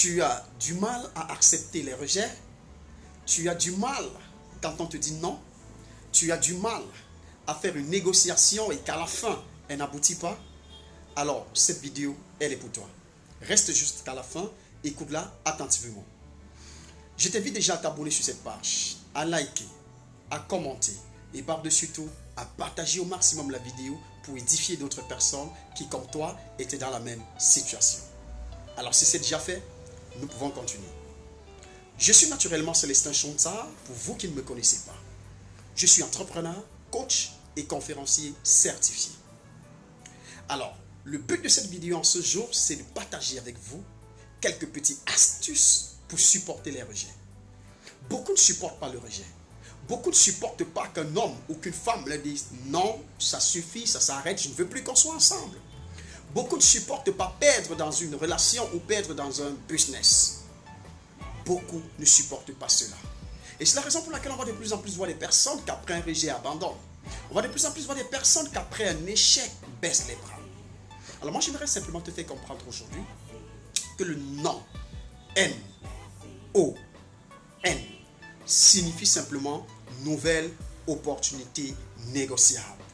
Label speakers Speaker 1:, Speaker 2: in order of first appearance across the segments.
Speaker 1: Tu as du mal à accepter les rejets. Tu as du mal quand on te dit non. Tu as du mal à faire une négociation et qu'à la fin, elle n'aboutit pas. Alors, cette vidéo, elle est pour toi. Reste jusqu'à la fin, écoute-la attentivement. Je t'invite déjà à t'abonner sur cette page, à liker, à commenter et par-dessus tout, à partager au maximum la vidéo pour édifier d'autres personnes qui, comme toi, étaient dans la même situation. Alors, si c'est déjà fait, nous pouvons continuer. Je suis naturellement Célestin Chonta, pour vous qui ne me connaissez pas. Je suis entrepreneur, coach et conférencier certifié. Alors, le but de cette vidéo en ce jour, c'est de partager avec vous quelques petites astuces pour supporter les rejets. Beaucoup ne supportent pas le rejet. Beaucoup ne supportent pas qu'un homme ou qu'une femme leur dise non, ça suffit, ça s'arrête, je ne veux plus qu'on soit ensemble. Beaucoup ne supportent pas perdre dans une relation ou perdre dans un business. Beaucoup ne supportent pas cela. Et c'est la raison pour laquelle on va de plus en plus voir des personnes qui après un rejet abandonnent. On va de plus en plus voir des personnes qui après un échec baissent les bras. Alors moi j'aimerais simplement te faire comprendre aujourd'hui que le non, N-O-N, signifie simplement nouvelle opportunité négociable.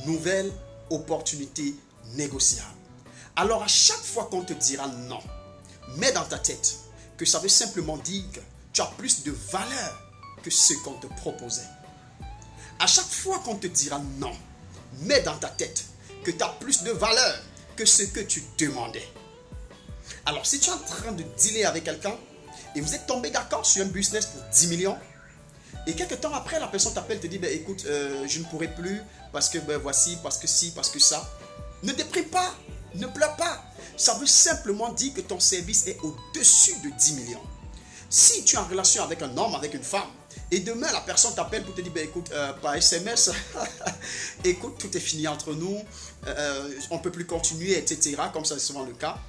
Speaker 1: Nouvelle opportunité négociable. Alors à chaque fois qu'on te dira non, mets dans ta tête que ça veut simplement dire que tu as plus de valeur que ce qu'on te proposait. À chaque fois qu'on te dira non, mets dans ta tête que tu as plus de valeur que ce que tu demandais. Alors si tu es en train de dealer avec quelqu'un et vous êtes tombé d'accord sur un business pour 10 millions et quelques temps après la personne t'appelle et te dit écoute je ne pourrai plus parce que voici, parce que ci, parce que ça. Ne déprime pas, ne pleure pas. Ça veut simplement dire que ton service est au-dessus de 10 millions. Si tu es en relation avec un homme, avec une femme, et demain la personne t'appelle pour te dire écoute, par SMS, écoute, tout est fini entre nous, on ne peut plus continuer, etc. Comme ça c'est souvent le cas.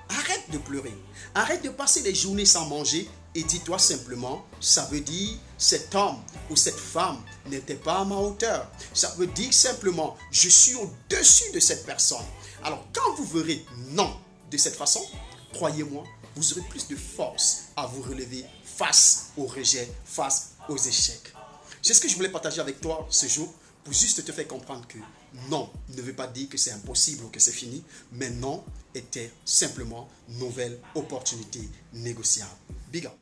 Speaker 1: Arrête de pleurer. Arrête de passer des journées sans manger et dis-toi simplement, ça veut dire cet homme ou cette femme n'était pas à ma hauteur. Ça veut dire simplement, je suis au-dessus de cette personne. Alors quand vous verrez non de cette façon, croyez-moi, vous aurez plus de force à vous relever face aux rejets, face aux échecs. C'est ce que je voulais partager avec toi ce jour pour juste te faire comprendre que non ne veut pas dire que c'est impossible ou que c'est fini, mais non était simplement nouvelle opportunité négociable. Big up.